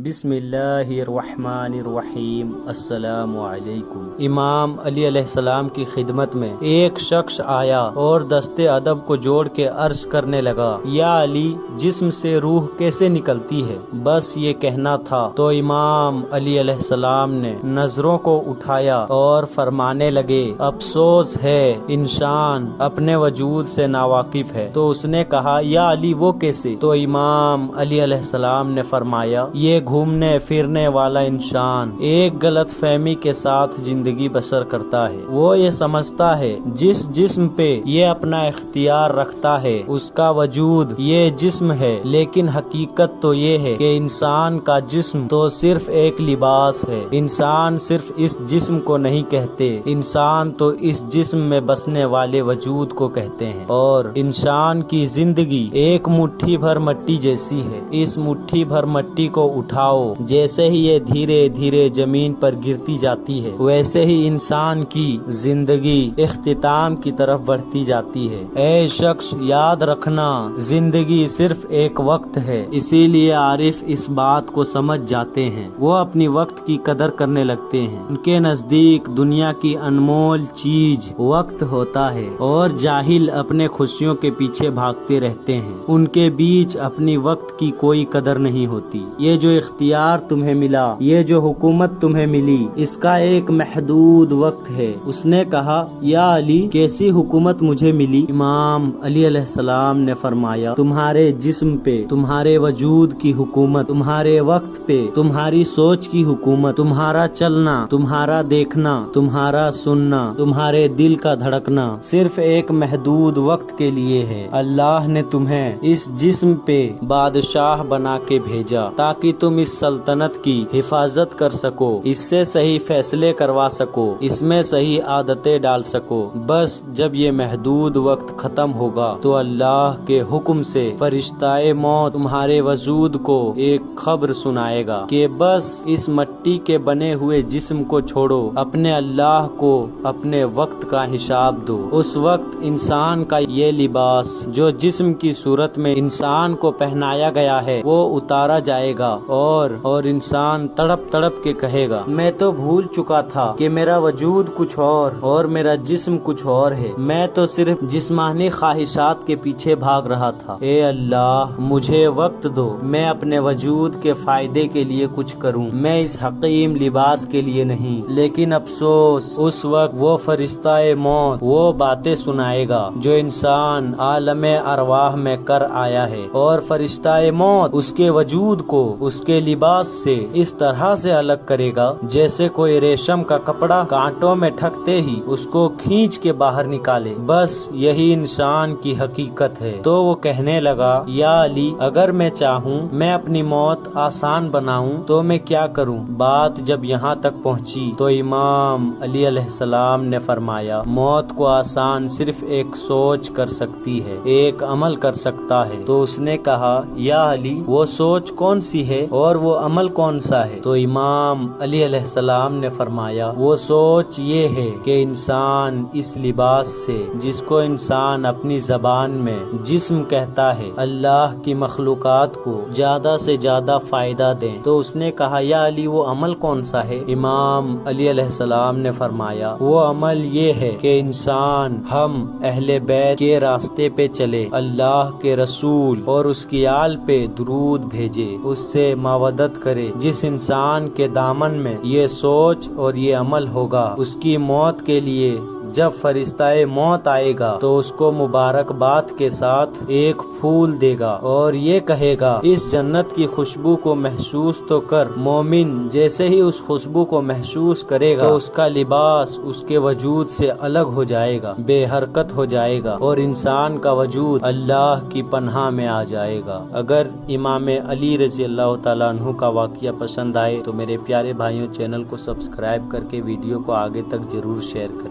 بسم اللہ الرحمن الرحیم۔ السلام علیکم۔ امام علی علیہ السلام کی خدمت میں ایک شخص آیا اور دست ادب کو جوڑ کے عرض کرنے لگا، یا علی، جسم سے روح کیسے نکلتی ہے؟ بس یہ کہنا تھا تو امام علی علیہ السلام نے نظروں کو اٹھایا اور فرمانے لگے، افسوس ہے انسان اپنے وجود سے ناواقف ہے۔ تو اس نے کہا، یا علی وہ کیسے؟ تو امام علی علیہ السلام نے فرمایا، یہ گھومنے پھرنے والا انسان ایک غلط فہمی کے ساتھ زندگی بسر کرتا ہے۔ وہ یہ سمجھتا ہے جس جسم پہ یہ اپنا اختیار رکھتا ہے اس کا وجود یہ جسم ہے، لیکن حقیقت تو یہ ہے کہ انسان کا جسم تو صرف ایک لباس ہے۔ انسان صرف اس جسم کو نہیں کہتے، انسان تو اس جسم میں بسنے والے وجود کو کہتے ہیں۔ اور انسان کی زندگی ایک مٹھی بھر مٹی جیسی ہے۔ اس مٹھی بھر مٹی کو اٹھاؤ، جیسے ہی یہ دھیرے دھیرے زمین پر گرتی جاتی ہے ویسے ہی انسان کی زندگی اختتام کی طرف بڑھتی جاتی ہے۔ اے شخص، یاد رکھنا زندگی صرف ایک وقت ہے، اسی لیے عارف اس بات کو سمجھ جاتے ہیں، وہ اپنی وقت کی قدر کرنے لگتے ہیں۔ ان کے نزدیک دنیا کی انمول چیز وقت ہوتا ہے اور جاہل اپنے خوشیوں کے پیچھے بھاگتے رہتے ہیں۔ ان کے بیچ اپنی وقت کی کوئی قدر نہیں ہوتی۔ یہ جو اختیار تمہیں ملا، یہ جو حکومت تمہیں ملی، اس کا ایک محدود وقت ہے۔ اس نے کہا، یا علی، کیسی حکومت مجھے ملی؟ امام علی علیہ السلام نے فرمایا، تمہارے جسم پہ تمہارے وجود کی حکومت، تمہارے وقت پہ تمہاری سوچ کی حکومت، تمہارا چلنا، تمہارا دیکھنا، تمہارا سننا، تمہارے دل کا دھڑکنا صرف ایک محدود وقت کے لیے ہے۔ اللہ نے تمہیں اس جسم پہ بادشاہ بنا کے بھیجا تاکہ تم اس سلطنت کی حفاظت کر سکو، اس سے صحیح فیصلے کروا سکو، اس میں صحیح عادتیں ڈال سکو۔ بس جب یہ محدود وقت ختم ہوگا تو اللہ کے حکم سے فرشتہ موت تمہارے وجود کو ایک خبر سنائے گا کہ بس اس مٹی کے بنے ہوئے جسم کو چھوڑو، اپنے اللہ کو اپنے وقت کا حساب دو۔ اس وقت انسان کا یہ لباس جو جسم کی صورت میں انسان کو پہنایا گیا ہے وہ اتارا جائے گا اور انسان تڑپ تڑپ کے کہے گا، میں تو بھول چکا تھا کہ میرا وجود کچھ اور میرا جسم کچھ اور ہے، میں تو صرف جسمانی خواہشات کے پیچھے بھاگ رہا تھا۔ اے اللہ، مجھے وقت دو، میں اپنے وجود کے فائدے کے لیے کچھ کروں، میں اس حقیر لباس کے لیے نہیں۔ لیکن افسوس، اس وقت وہ فرشتہ موت وہ باتیں سنائے گا جو انسان عالم ارواح میں کر آیا ہے، اور فرشتہ موت اس کے وجود کو اس کے لباس سے اس طرح سے الگ کرے گا جیسے کوئی ریشم کا کپڑا کانٹوں میں ٹھکتے ہی اس کو کھینچ کے باہر نکالے۔ بس یہی انسان کی حقیقت ہے۔ تو وہ کہنے لگا، یا علی، اگر میں چاہوں میں اپنی موت آسان بناؤں تو میں کیا کروں؟ بات جب یہاں تک پہنچی تو امام علی علیہ السلام نے فرمایا، موت کو آسان صرف ایک سوچ کر سکتی ہے، ایک عمل کر سکتا ہے۔ تو اس نے کہا، یا علی، وہ سوچ کون سی ہے اور وہ عمل کون سا ہے؟ تو امام علی علیہ السلام نے فرمایا، وہ سوچ یہ ہے کہ انسان اس لباس سے جس کو انسان اپنی زبان میں جسم کہتا ہے، اللہ کی مخلوقات کو زیادہ سے زیادہ فائدہ دیں۔ تو اس نے کہا، یا علی، وہ عمل کون سا ہے؟ امام علی علیہ السلام نے فرمایا، وہ عمل یہ ہے کہ انسان ہم اہل بیت کے راستے پہ چلے، اللہ کے رسول اور اس کی آل پہ درود بھیجے، اس سے مودت کرے۔ جس انسان کے دامن میں یہ سوچ اور یہ عمل ہوگا، اس کی موت کے لیے جب فرشتہ موت آئے گا تو اس کو مبارکباد کے ساتھ ایک پھول دے گا اور یہ کہے گا، اس جنت کی خوشبو کو محسوس تو کر۔ مومن جیسے ہی اس خوشبو کو محسوس کرے گا تو اس کا لباس اس کے وجود سے الگ ہو جائے گا، بے حرکت ہو جائے گا اور انسان کا وجود اللہ کی پناہ میں آ جائے گا۔ اگر امام علی رضی اللہ تعالیٰ عنہ کا واقعہ پسند آئے تو میرے پیارے بھائیوں، چینل کو سبسکرائب کر کے ویڈیو کو آگے تک ضرور شیئر کریں۔